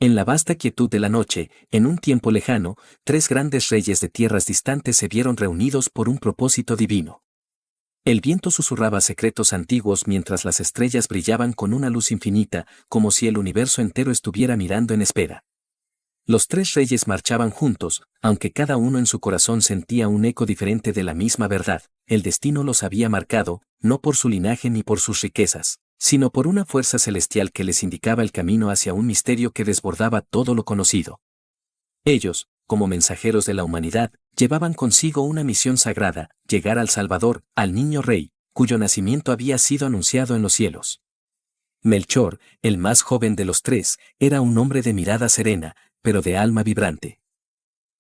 En la vasta quietud de la noche, en un tiempo lejano, 3 grandes reyes de tierras distantes se vieron reunidos por un propósito divino. El viento susurraba secretos antiguos mientras las estrellas brillaban con una luz infinita, como si el universo entero estuviera mirando en espera. Los 3 reyes marchaban juntos, aunque cada uno en su corazón sentía un eco diferente de la misma verdad. El destino los había marcado, no por su linaje ni por sus riquezas, sino por una fuerza celestial que les indicaba el camino hacia un misterio que desbordaba todo lo conocido. Ellos, como mensajeros de la humanidad, llevaban consigo una misión sagrada: llegar al Salvador, al niño rey, cuyo nacimiento había sido anunciado en los cielos. Melchor, el más joven de los 3, era un hombre de mirada serena, pero de alma vibrante.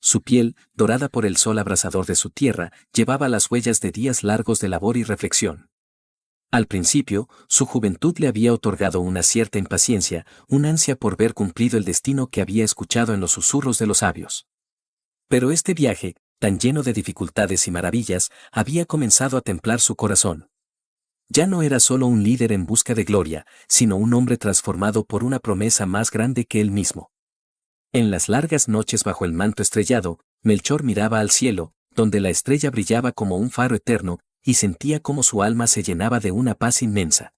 Su piel, dorada por el sol abrasador de su tierra, llevaba las huellas de días largos de labor y reflexión. Al principio, su juventud le había otorgado una cierta impaciencia, una ansia por ver cumplido el destino que había escuchado en los susurros de los sabios. Pero este viaje, tan lleno de dificultades y maravillas, había comenzado a templar su corazón. Ya no era solo un líder en busca de gloria, sino un hombre transformado por una promesa más grande que él mismo. En las largas noches bajo el manto estrellado, Melchor miraba al cielo, donde la estrella brillaba como un faro eterno, y sentía cómo su alma se llenaba de una paz inmensa.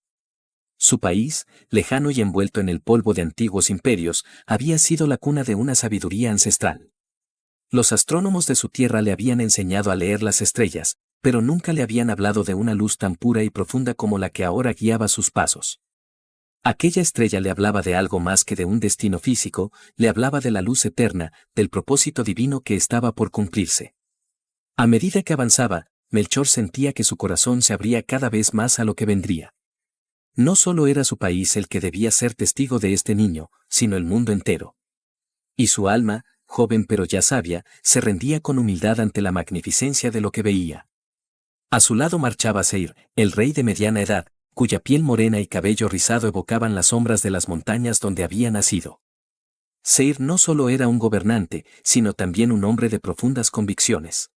Su país, lejano y envuelto en el polvo de antiguos imperios, había sido la cuna de una sabiduría ancestral. Los astrónomos de su tierra le habían enseñado a leer las estrellas, pero nunca le habían hablado de una luz tan pura y profunda como la que ahora guiaba sus pasos. Aquella estrella le hablaba de algo más que de un destino físico, le hablaba de la luz eterna, del propósito divino que estaba por cumplirse. A medida que avanzaba, Melchor sentía que su corazón se abría cada vez más a lo que vendría. No solo era su país el que debía ser testigo de este niño, sino el mundo entero. Y su alma, joven pero ya sabia, se rendía con humildad ante la magnificencia de lo que veía. A su lado marchaba Seir, el rey de mediana edad, cuya piel morena y cabello rizado evocaban las sombras de las montañas donde había nacido. Seir no solo era un gobernante, sino también un hombre de profundas convicciones.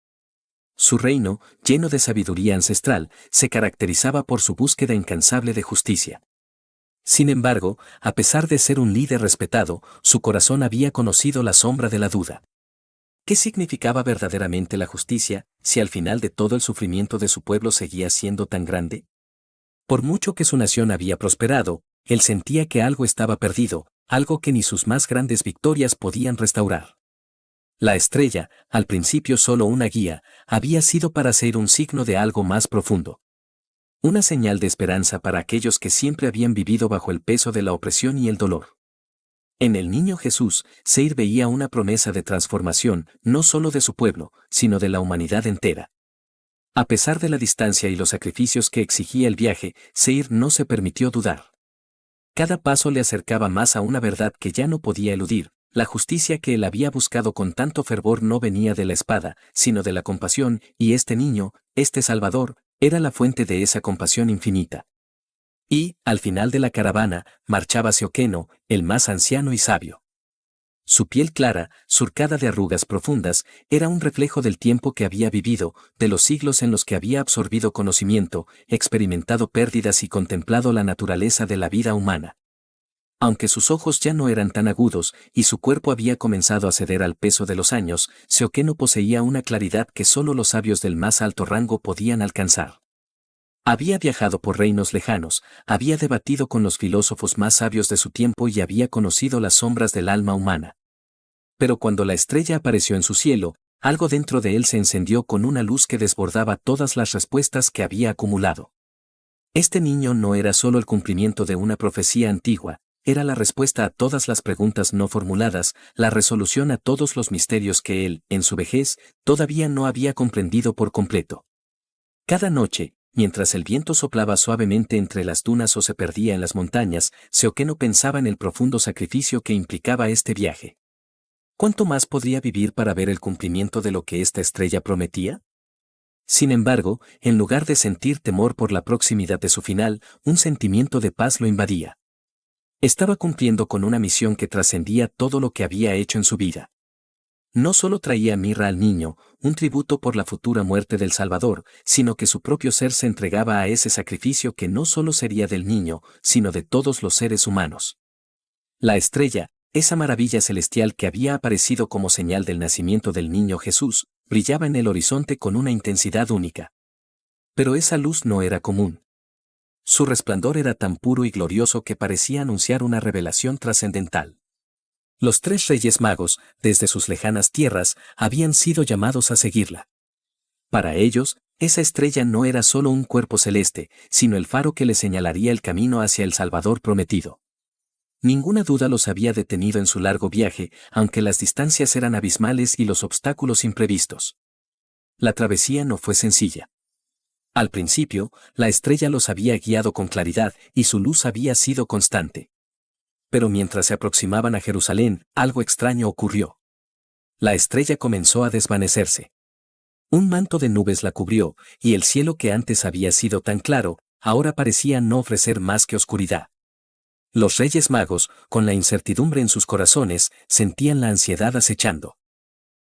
Su reino, lleno de sabiduría ancestral, se caracterizaba por su búsqueda incansable de justicia. Sin embargo, a pesar de ser un líder respetado, su corazón había conocido la sombra de la duda. ¿Qué significaba verdaderamente la justicia, si al final de todo el sufrimiento de su pueblo seguía siendo tan grande? Por mucho que su nación había prosperado, él sentía que algo estaba perdido, algo que ni sus más grandes victorias podían restaurar. La estrella, al principio solo una guía, había sido para ser un signo de algo más profundo. Una señal de esperanza para aquellos que siempre habían vivido bajo el peso de la opresión y el dolor. En el niño Jesús, Seir veía una promesa de transformación, no solo de su pueblo, sino de la humanidad entera. A pesar de la distancia y los sacrificios que exigía el viaje, Seir no se permitió dudar. Cada paso le acercaba más a una verdad que ya no podía eludir: la justicia que él había buscado con tanto fervor no venía de la espada, sino de la compasión, y este niño, este Salvador, era la fuente de esa compasión infinita. Y, al final de la caravana, marchaba Sioqueno, el más anciano y sabio. Su piel clara, surcada de arrugas profundas, era un reflejo del tiempo que había vivido, de los siglos en los que había absorbido conocimiento, experimentado pérdidas y contemplado la naturaleza de la vida humana. Aunque sus ojos ya no eran tan agudos y su cuerpo había comenzado a ceder al peso de los años, Sioqueno poseía una claridad que solo los sabios del más alto rango podían alcanzar. Había viajado por reinos lejanos, había debatido con los filósofos más sabios de su tiempo y había conocido las sombras del alma humana. Pero cuando la estrella apareció en su cielo, algo dentro de él se encendió con una luz que desbordaba todas las respuestas que había acumulado. Este niño no era solo el cumplimiento de una profecía antigua, era la respuesta a todas las preguntas no formuladas, la resolución a todos los misterios que él, en su vejez, todavía no había comprendido por completo. Cada noche, mientras el viento soplaba suavemente entre las dunas o se perdía en las montañas, Sioqueno pensaba en el profundo sacrificio que implicaba este viaje. ¿Cuánto más podría vivir para ver el cumplimiento de lo que esta estrella prometía? Sin embargo, en lugar de sentir temor por la proximidad de su final, un sentimiento de paz lo invadía. Estaba cumpliendo con una misión que trascendía todo lo que había hecho en su vida. No solo traía mirra al niño, un tributo por la futura muerte del Salvador, sino que su propio ser se entregaba a ese sacrificio que no solo sería del niño, sino de todos los seres humanos. La estrella, Esa maravilla celestial que había aparecido como señal del nacimiento del niño Jesús, brillaba en el horizonte con una intensidad única. Pero esa luz no era común. Su resplandor era tan puro y glorioso que parecía anunciar una revelación trascendental. Los 3 reyes magos, desde sus lejanas tierras, habían sido llamados a seguirla. Para ellos, esa estrella no era solo un cuerpo celeste, sino el faro que les señalaría el camino hacia el Salvador prometido. Ninguna duda los había detenido en su largo viaje, aunque las distancias eran abismales y los obstáculos imprevistos. La travesía no fue sencilla. Al principio, la estrella los había guiado con claridad y su luz había sido constante. Pero mientras se aproximaban a Jerusalén, algo extraño ocurrió. La estrella comenzó a desvanecerse. Un manto de nubes la cubrió, y el cielo que antes había sido tan claro, ahora parecía no ofrecer más que oscuridad. Los reyes magos, con la incertidumbre en sus corazones, sentían la ansiedad acechando.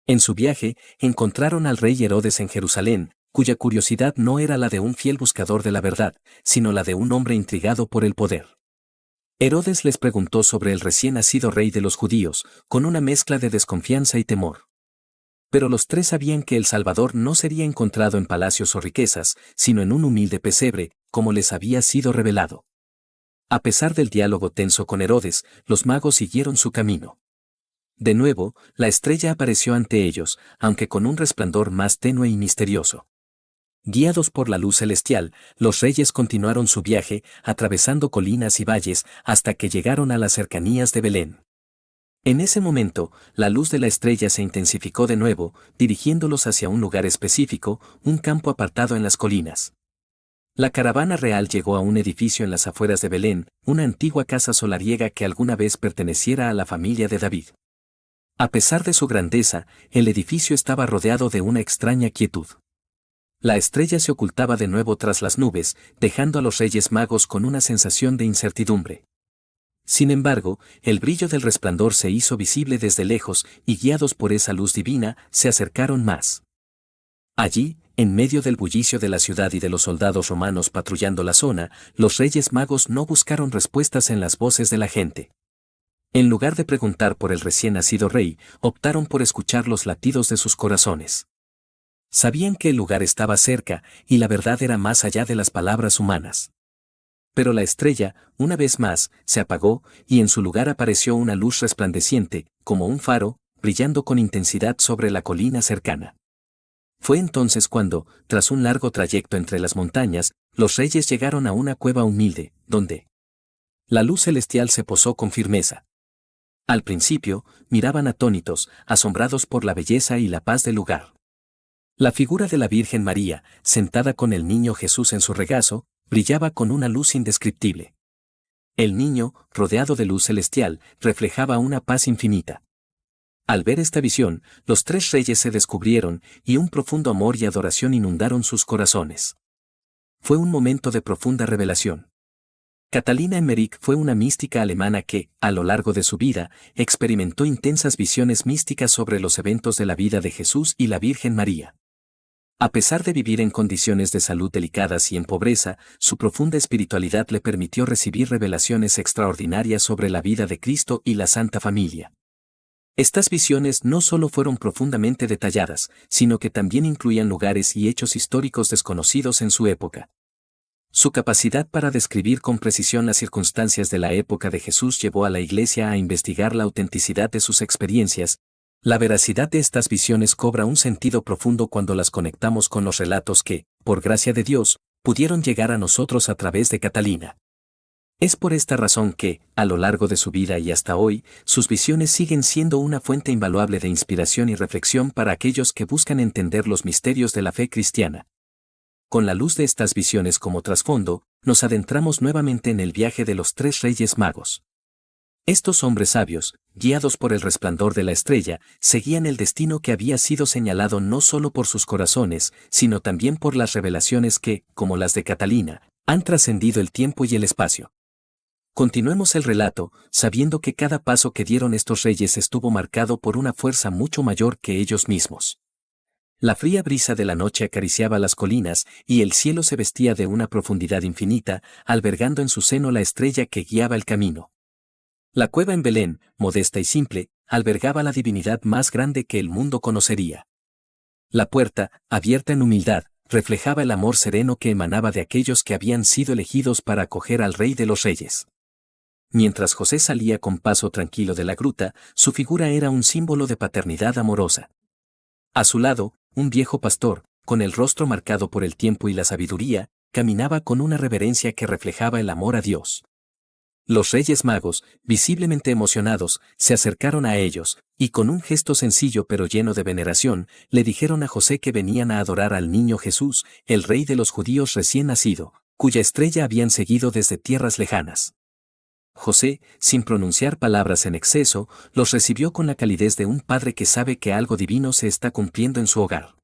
En su viaje, encontraron al rey Herodes en Jerusalén, cuya curiosidad no era la de un fiel buscador de la verdad, sino la de un hombre intrigado por el poder. Herodes les preguntó sobre el recién nacido rey de los judíos, con una mezcla de desconfianza y temor. Pero los 3 sabían que el Salvador no sería encontrado en palacios o riquezas, sino en un humilde pesebre, como les había sido revelado. A pesar del diálogo tenso con Herodes, los magos siguieron su camino. De nuevo, la estrella apareció ante ellos, aunque con un resplandor más tenue y misterioso. Guiados por la luz celestial, los reyes continuaron su viaje, atravesando colinas y valles, hasta que llegaron a las cercanías de Belén. En ese momento, la luz de la estrella se intensificó de nuevo, dirigiéndolos hacia un lugar específico, un campo apartado en las colinas. La caravana real llegó a un edificio en las afueras de Belén, una antigua casa solariega que alguna vez perteneciera a la familia de David. A pesar de su grandeza, el edificio estaba rodeado de una extraña quietud. La estrella se ocultaba de nuevo tras las nubes, dejando a los reyes magos con una sensación de incertidumbre. Sin embargo, el brillo del resplandor se hizo visible desde lejos y guiados por esa luz divina, se acercaron más. Allí, en medio del bullicio de la ciudad y de los soldados romanos patrullando la zona, los reyes magos no buscaron respuestas en las voces de la gente. En lugar de preguntar por el recién nacido rey, optaron por escuchar los latidos de sus corazones. Sabían que el lugar estaba cerca, y la verdad era más allá de las palabras humanas. Pero la estrella, una vez más, se apagó, y en su lugar apareció una luz resplandeciente, como un faro, brillando con intensidad sobre la colina cercana. Fue entonces cuando, tras un largo trayecto entre las montañas, los reyes llegaron a una cueva humilde, donde la luz celestial se posó con firmeza. Al principio, miraban atónitos, asombrados por la belleza y la paz del lugar. La figura de la Virgen María, sentada con el niño Jesús en su regazo, brillaba con una luz indescriptible. El niño, rodeado de luz celestial, reflejaba una paz infinita. Al ver esta visión, los 3 reyes se descubrieron, y un profundo amor y adoración inundaron sus corazones. Fue un momento de profunda revelación. Catalina Emmerich fue una mística alemana que, a lo largo de su vida, experimentó intensas visiones místicas sobre los eventos de la vida de Jesús y la Virgen María. A pesar de vivir en condiciones de salud delicadas y en pobreza, su profunda espiritualidad le permitió recibir revelaciones extraordinarias sobre la vida de Cristo y la Santa Familia. Estas visiones no solo fueron profundamente detalladas, sino que también incluían lugares y hechos históricos desconocidos en su época. Su capacidad para describir con precisión las circunstancias de la época de Jesús llevó a la Iglesia a investigar la autenticidad de sus experiencias. La veracidad de estas visiones cobra un sentido profundo cuando las conectamos con los relatos que, por gracia de Dios, pudieron llegar a nosotros a través de Catalina. Es por esta razón que, a lo largo de su vida y hasta hoy, sus visiones siguen siendo una fuente invaluable de inspiración y reflexión para aquellos que buscan entender los misterios de la fe cristiana. Con la luz de estas visiones como trasfondo, nos adentramos nuevamente en el viaje de los 3 reyes magos. Estos hombres sabios, guiados por el resplandor de la estrella, seguían el destino que había sido señalado no solo por sus corazones, sino también por las revelaciones que, como las de Catalina, han trascendido el tiempo y el espacio. Continuemos el relato, sabiendo que cada paso que dieron estos reyes estuvo marcado por una fuerza mucho mayor que ellos mismos. La fría brisa de la noche acariciaba las colinas, y el cielo se vestía de una profundidad infinita, albergando en su seno la estrella que guiaba el camino. La cueva en Belén, modesta y simple, albergaba la divinidad más grande que el mundo conocería. La puerta, abierta en humildad, reflejaba el amor sereno que emanaba de aquellos que habían sido elegidos para acoger al Rey de los Reyes. Mientras José salía con paso tranquilo de la gruta, su figura era un símbolo de paternidad amorosa. A su lado, un viejo pastor, con el rostro marcado por el tiempo y la sabiduría, caminaba con una reverencia que reflejaba el amor a Dios. Los Reyes Magos, visiblemente emocionados, se acercaron a ellos, y con un gesto sencillo pero lleno de veneración, le dijeron a José que venían a adorar al niño Jesús, el Rey de los judíos recién nacido, cuya estrella habían seguido desde tierras lejanas. José, sin pronunciar palabras en exceso, los recibió con la calidez de un padre que sabe que algo divino se está cumpliendo en su hogar.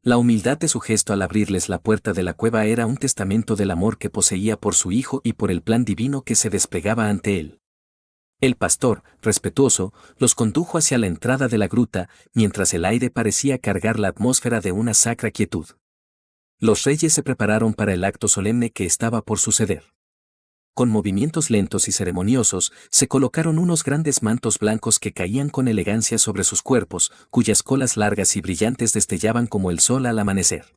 La humildad de su gesto al abrirles la puerta de la cueva era un testamento del amor que poseía por su hijo y por el plan divino que se desplegaba ante él. El pastor, respetuoso, los condujo hacia la entrada de la gruta, mientras el aire parecía cargar la atmósfera de una sacra quietud. Los reyes se prepararon para el acto solemne que estaba por suceder. Con movimientos lentos y ceremoniosos, se colocaron unos grandes mantos blancos que caían con elegancia sobre sus cuerpos, cuyas colas largas y brillantes destellaban como el sol al amanecer.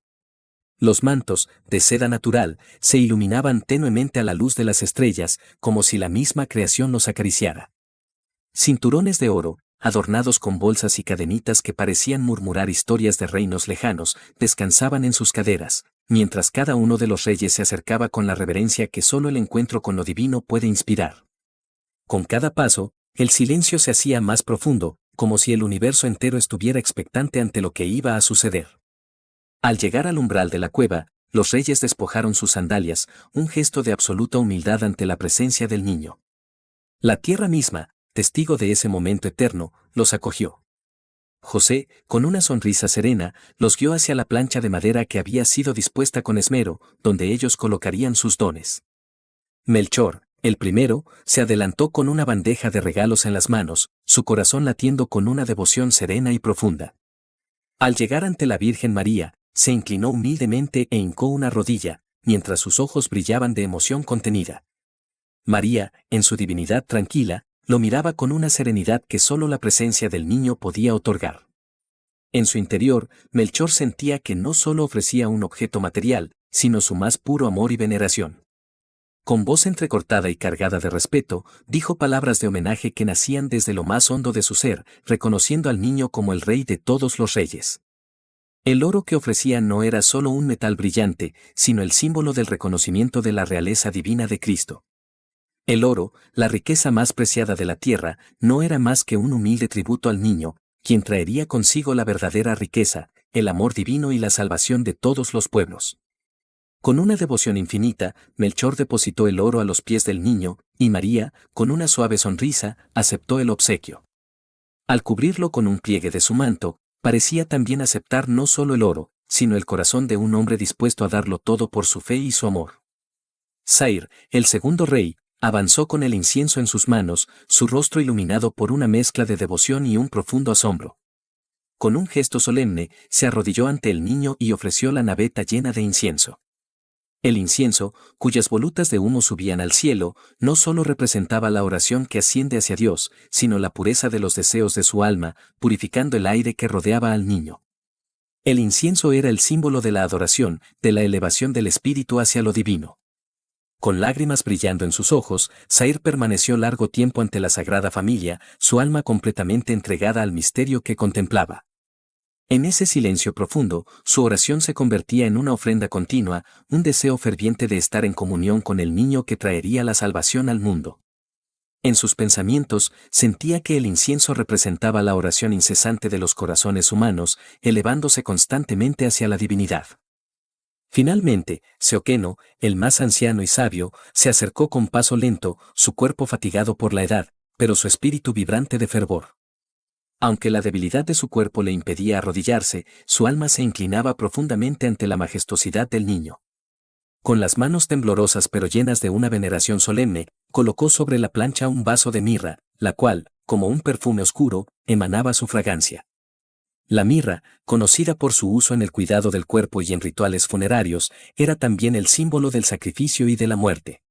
Los mantos, de seda natural, se iluminaban tenuemente a la luz de las estrellas, como si la misma creación los acariciara. Cinturones de oro, adornados con bolsas y cadenitas que parecían murmurar historias de reinos lejanos, descansaban en sus caderas, mientras cada uno de los reyes se acercaba con la reverencia que solo el encuentro con lo divino puede inspirar. Con cada paso, el silencio se hacía más profundo, como si el universo entero estuviera expectante ante lo que iba a suceder. Al llegar al umbral de la cueva, los reyes despojaron sus sandalias, un gesto de absoluta humildad ante la presencia del niño. La tierra misma, testigo de ese momento eterno, los acogió. José, con una sonrisa serena, los guió hacia la plancha de madera que había sido dispuesta con esmero, donde ellos colocarían sus dones. Melchor, el primero, se adelantó con una bandeja de regalos en las manos, su corazón latiendo con una devoción serena y profunda. Al llegar ante la Virgen María, se inclinó humildemente e hincó una rodilla, mientras sus ojos brillaban de emoción contenida. María, en su divinidad tranquila, lo miraba con una serenidad que solo la presencia del niño podía otorgar. En su interior, Melchor sentía que no solo ofrecía un objeto material, sino su más puro amor y veneración. Con voz entrecortada y cargada de respeto, dijo palabras de homenaje que nacían desde lo más hondo de su ser, reconociendo al niño como el rey de todos los reyes. El oro que ofrecía no era solo un metal brillante, sino el símbolo del reconocimiento de la realeza divina de Cristo. El oro, la riqueza más preciada de la tierra, no era más que un humilde tributo al niño, quien traería consigo la verdadera riqueza, el amor divino y la salvación de todos los pueblos. Con una devoción infinita, Melchor depositó el oro a los pies del niño, y María, con una suave sonrisa, aceptó el obsequio. Al cubrirlo con un pliegue de su manto, parecía también aceptar no solo el oro, sino el corazón de un hombre dispuesto a darlo todo por su fe y su amor. Zair, el segundo rey, avanzó con el incienso en sus manos, su rostro iluminado por una mezcla de devoción y un profundo asombro. Con un gesto solemne, se arrodilló ante el niño y ofreció la naveta llena de incienso. El incienso, cuyas volutas de humo subían al cielo, no solo representaba la oración que asciende hacia Dios, sino la pureza de los deseos de su alma, purificando el aire que rodeaba al niño. El incienso era el símbolo de la adoración, de la elevación del espíritu hacia lo divino. Con lágrimas brillando en sus ojos, Zair permaneció largo tiempo ante la Sagrada Familia, su alma completamente entregada al misterio que contemplaba. En ese silencio profundo, su oración se convertía en una ofrenda continua, un deseo ferviente de estar en comunión con el niño que traería la salvación al mundo. En sus pensamientos, sentía que el incienso representaba la oración incesante de los corazones humanos, elevándose constantemente hacia la divinidad. Finalmente, Seoqueno, el más anciano y sabio, se acercó con paso lento, su cuerpo fatigado por la edad, pero su espíritu vibrante de fervor. Aunque la debilidad de su cuerpo le impedía arrodillarse, su alma se inclinaba profundamente ante la majestuosidad del niño. Con las manos temblorosas pero llenas de una veneración solemne, colocó sobre la plancha un vaso de mirra, la cual, como un perfume oscuro, emanaba su fragancia. La mirra, conocida por su uso en el cuidado del cuerpo y en rituales funerarios, era también el símbolo del sacrificio y de la muerte.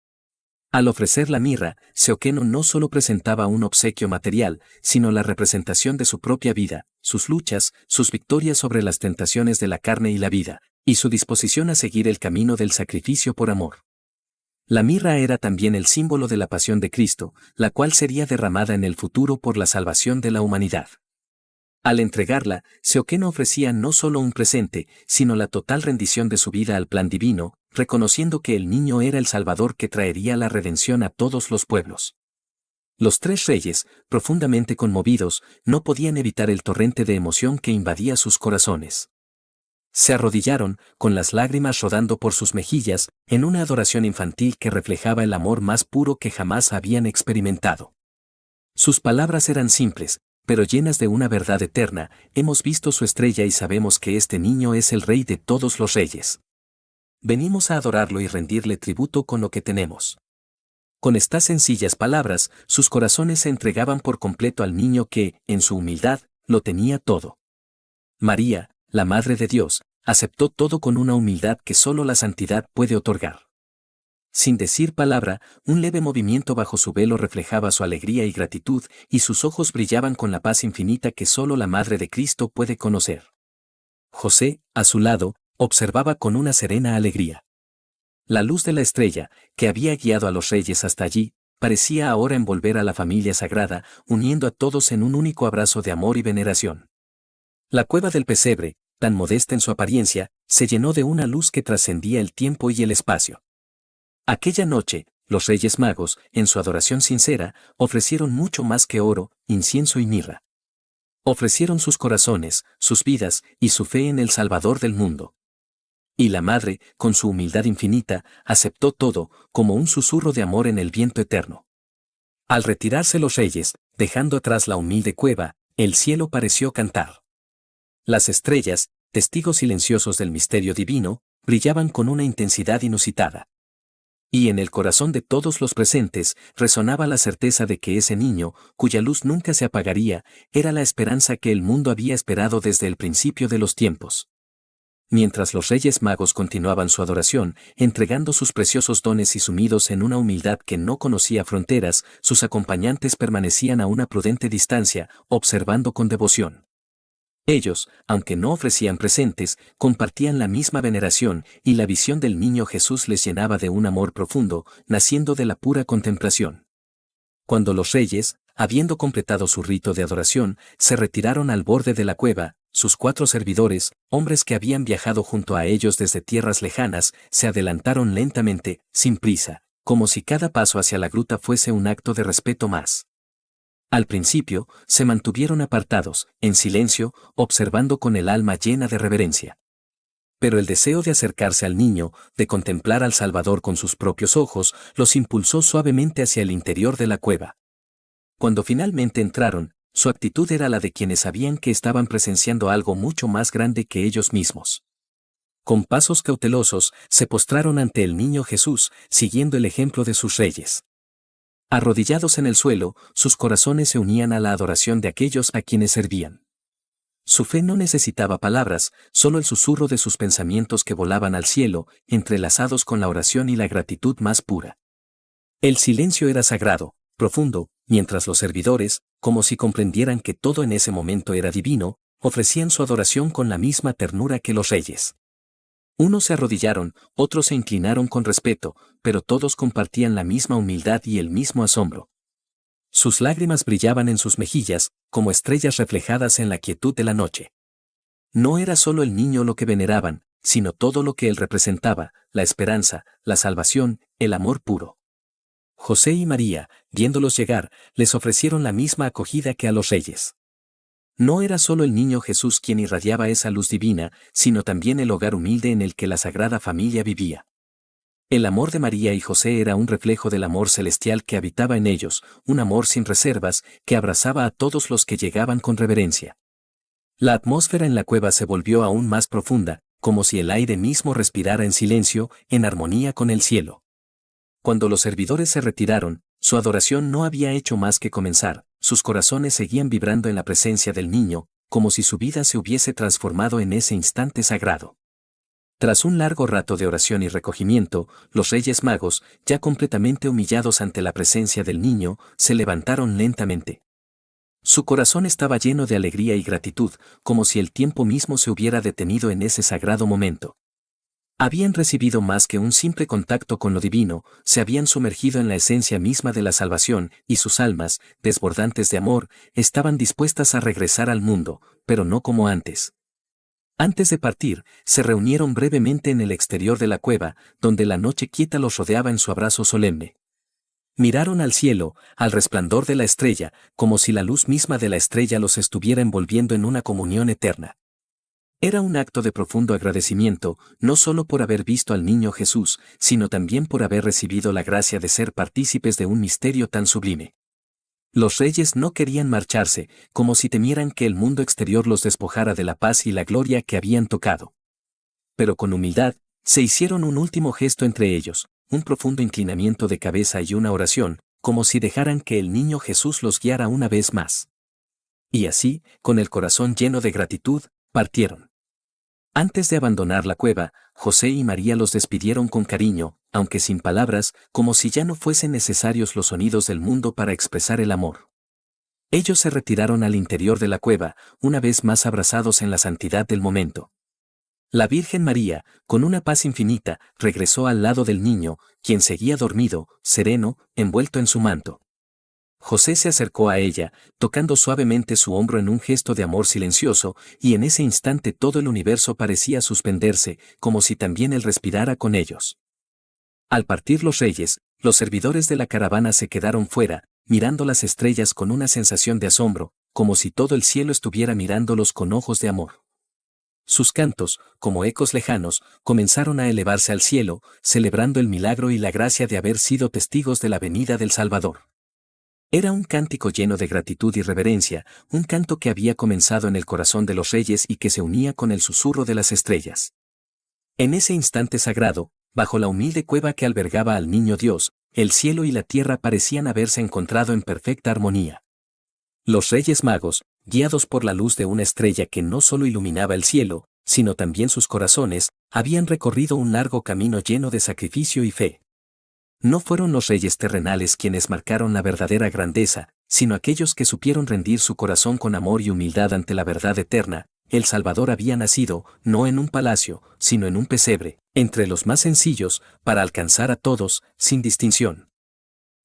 Al ofrecer la mirra, Seoqueno no solo presentaba un obsequio material, sino la representación de su propia vida, sus luchas, sus victorias sobre las tentaciones de la carne y la vida, y su disposición a seguir el camino del sacrificio por amor. La mirra era también el símbolo de la pasión de Cristo, la cual sería derramada en el futuro por la salvación de la humanidad. Al entregarla, Seoqueno ofrecía no solo un presente, sino la total rendición de su vida al plan divino, reconociendo que el niño era el Salvador que traería la redención a todos los pueblos. Los tres reyes, profundamente conmovidos, no podían evitar el torrente de emoción que invadía sus corazones. Se arrodillaron, con las lágrimas rodando por sus mejillas, en una adoración infantil que reflejaba el amor más puro que jamás habían experimentado. Sus palabras eran simples, pero llenas de una verdad eterna: hemos visto su estrella y sabemos que este niño es el Rey de todos los reyes. Venimos a adorarlo y rendirle tributo con lo que tenemos. Con estas sencillas palabras, sus corazones se entregaban por completo al niño que, en su humildad, lo tenía todo. María, la Madre de Dios, aceptó todo con una humildad que solo la santidad puede otorgar. Sin decir palabra, un leve movimiento bajo su velo reflejaba su alegría y gratitud, y sus ojos brillaban con la paz infinita que solo la Madre de Cristo puede conocer. José, a su lado, observaba con una serena alegría. La luz de la estrella, que había guiado a los reyes hasta allí, parecía ahora envolver a la familia sagrada, uniendo a todos en un único abrazo de amor y veneración. La cueva del pesebre, tan modesta en su apariencia, se llenó de una luz que trascendía el tiempo y el espacio. Aquella noche, los Reyes Magos, en su adoración sincera, ofrecieron mucho más que oro, incienso y mirra. Ofrecieron sus corazones, sus vidas y su fe en el Salvador del mundo. Y la Madre, con su humildad infinita, aceptó todo, como un susurro de amor en el viento eterno. Al retirarse los reyes, dejando atrás la humilde cueva, el cielo pareció cantar. Las estrellas, testigos silenciosos del misterio divino, brillaban con una intensidad inusitada. Y en el corazón de todos los presentes resonaba la certeza de que ese niño, cuya luz nunca se apagaría, era la esperanza que el mundo había esperado desde el principio de los tiempos. Mientras los Reyes Magos continuaban su adoración, entregando sus preciosos dones y sumidos en una humildad que no conocía fronteras, sus acompañantes permanecían a una prudente distancia, observando con devoción. Ellos, aunque no ofrecían presentes, compartían la misma veneración, y la visión del niño Jesús les llenaba de un amor profundo, naciendo de la pura contemplación. Cuando los reyes, habiendo completado su rito de adoración, se retiraron al borde de la cueva, sus 4 servidores, hombres que habían viajado junto a ellos desde tierras lejanas, se adelantaron lentamente, sin prisa, como si cada paso hacia la gruta fuese un acto de respeto más. Al principio, se mantuvieron apartados, en silencio, observando con el alma llena de reverencia. Pero el deseo de acercarse al niño, de contemplar al Salvador con sus propios ojos, los impulsó suavemente hacia el interior de la cueva. Cuando finalmente entraron, su actitud era la de quienes sabían que estaban presenciando algo mucho más grande que ellos mismos. Con pasos cautelosos, se postraron ante el niño Jesús, siguiendo el ejemplo de sus reyes. Arrodillados en el suelo, sus corazones se unían a la adoración de aquellos a quienes servían. Su fe no necesitaba palabras, solo el susurro de sus pensamientos que volaban al cielo, entrelazados con la oración y la gratitud más pura. El silencio era sagrado, profundo, mientras los servidores, como si comprendieran que todo en ese momento era divino, ofrecían su adoración con la misma ternura que los reyes. Unos se arrodillaron, otros se inclinaron con respeto, pero todos compartían la misma humildad y el mismo asombro. Sus lágrimas brillaban en sus mejillas, como estrellas reflejadas en la quietud de la noche. No era solo el niño lo que veneraban, sino todo lo que él representaba: la esperanza, la salvación, el amor puro. José y María, viéndolos llegar, les ofrecieron la misma acogida que a los reyes. No era solo el niño Jesús quien irradiaba esa luz divina, sino también el hogar humilde en el que la Sagrada Familia vivía. El amor de María y José era un reflejo del amor celestial que habitaba en ellos, un amor sin reservas, que abrazaba a todos los que llegaban con reverencia. La atmósfera en la cueva se volvió aún más profunda, como si el aire mismo respirara en silencio, en armonía con el cielo. Cuando los servidores se retiraron, su adoración no había hecho más que comenzar, sus corazones seguían vibrando en la presencia del niño, como si su vida se hubiese transformado en ese instante sagrado. Tras un largo rato de oración y recogimiento, los Reyes Magos, ya completamente humillados ante la presencia del niño, se levantaron lentamente. Su corazón estaba lleno de alegría y gratitud, como si el tiempo mismo se hubiera detenido en ese sagrado momento. Habían recibido más que un simple contacto con lo divino, se habían sumergido en la esencia misma de la salvación, y sus almas, desbordantes de amor, estaban dispuestas a regresar al mundo, pero no como antes. Antes de partir, se reunieron brevemente en el exterior de la cueva, donde la noche quieta los rodeaba en su abrazo solemne. Miraron al cielo, al resplandor de la estrella, como si la luz misma de la estrella los estuviera envolviendo en una comunión eterna. Era un acto de profundo agradecimiento, no solo por haber visto al niño Jesús, sino también por haber recibido la gracia de ser partícipes de un misterio tan sublime. Los reyes no querían marcharse, como si temieran que el mundo exterior los despojara de la paz y la gloria que habían tocado. Pero con humildad, se hicieron un último gesto entre ellos, un profundo inclinamiento de cabeza y una oración, como si dejaran que el niño Jesús los guiara una vez más. Y así, con el corazón lleno de gratitud, partieron. Antes de abandonar la cueva, José y María los despidieron con cariño, aunque sin palabras, como si ya no fuesen necesarios los sonidos del mundo para expresar el amor. Ellos se retiraron al interior de la cueva, una vez más abrazados en la santidad del momento. La Virgen María, con una paz infinita, regresó al lado del niño, quien seguía dormido, sereno, envuelto en su manto. José se acercó a ella, tocando suavemente su hombro en un gesto de amor silencioso, y en ese instante todo el universo parecía suspenderse, como si también él respirara con ellos. Al partir los reyes, los servidores de la caravana se quedaron fuera, mirando las estrellas con una sensación de asombro, como si todo el cielo estuviera mirándolos con ojos de amor. Sus cantos, como ecos lejanos, comenzaron a elevarse al cielo, celebrando el milagro y la gracia de haber sido testigos de la venida del Salvador. Era un cántico lleno de gratitud y reverencia, un canto que había comenzado en el corazón de los reyes y que se unía con el susurro de las estrellas. En ese instante sagrado, bajo la humilde cueva que albergaba al niño Dios, el cielo y la tierra parecían haberse encontrado en perfecta armonía. Los Reyes Magos, guiados por la luz de una estrella que no solo iluminaba el cielo, sino también sus corazones, habían recorrido un largo camino lleno de sacrificio y fe. No fueron los reyes terrenales quienes marcaron la verdadera grandeza, sino aquellos que supieron rendir su corazón con amor y humildad ante la verdad eterna. El Salvador había nacido, no en un palacio, sino en un pesebre, entre los más sencillos, para alcanzar a todos, sin distinción.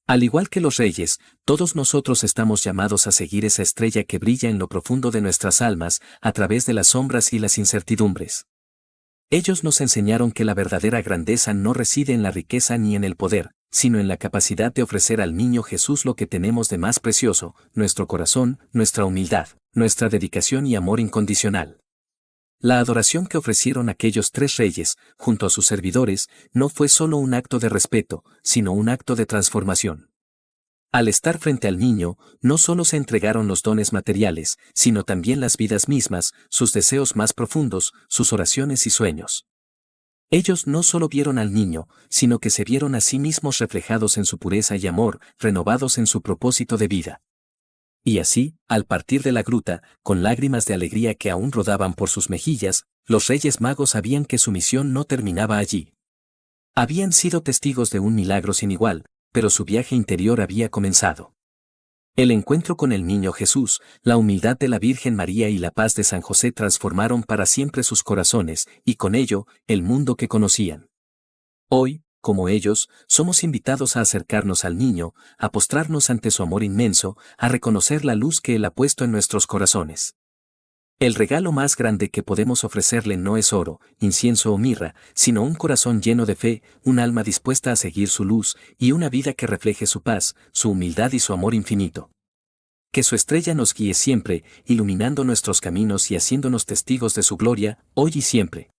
Al igual que los reyes, todos nosotros estamos llamados a seguir esa estrella que brilla en lo profundo de nuestras almas, a través de las sombras y las incertidumbres. Ellos nos enseñaron que la verdadera grandeza no reside en la riqueza ni en el poder, sino en la capacidad de ofrecer al niño Jesús lo que tenemos de más precioso, nuestro corazón, nuestra humildad, nuestra dedicación y amor incondicional. La adoración que ofrecieron aquellos tres reyes, junto a sus servidores, no fue solo un acto de respeto, sino un acto de transformación. Al estar frente al niño, no solo se entregaron los dones materiales, sino también las vidas mismas, sus deseos más profundos, sus oraciones y sueños. Ellos no solo vieron al niño, sino que se vieron a sí mismos reflejados en su pureza y amor, renovados en su propósito de vida. Y así, al partir de la gruta, con lágrimas de alegría que aún rodaban por sus mejillas, los Reyes Magos sabían que su misión no terminaba allí. Habían sido testigos de un milagro sin igual, pero su viaje interior había comenzado. El encuentro con el niño Jesús, la humildad de la Virgen María y la paz de San José transformaron para siempre sus corazones, y con ello, el mundo que conocían. Hoy, como ellos, somos invitados a acercarnos al niño, a postrarnos ante su amor inmenso, a reconocer la luz que Él ha puesto en nuestros corazones. El regalo más grande que podemos ofrecerle no es oro, incienso o mirra, sino un corazón lleno de fe, un alma dispuesta a seguir su luz, y una vida que refleje su paz, su humildad y su amor infinito. Que su estrella nos guíe siempre, iluminando nuestros caminos y haciéndonos testigos de su gloria, hoy y siempre.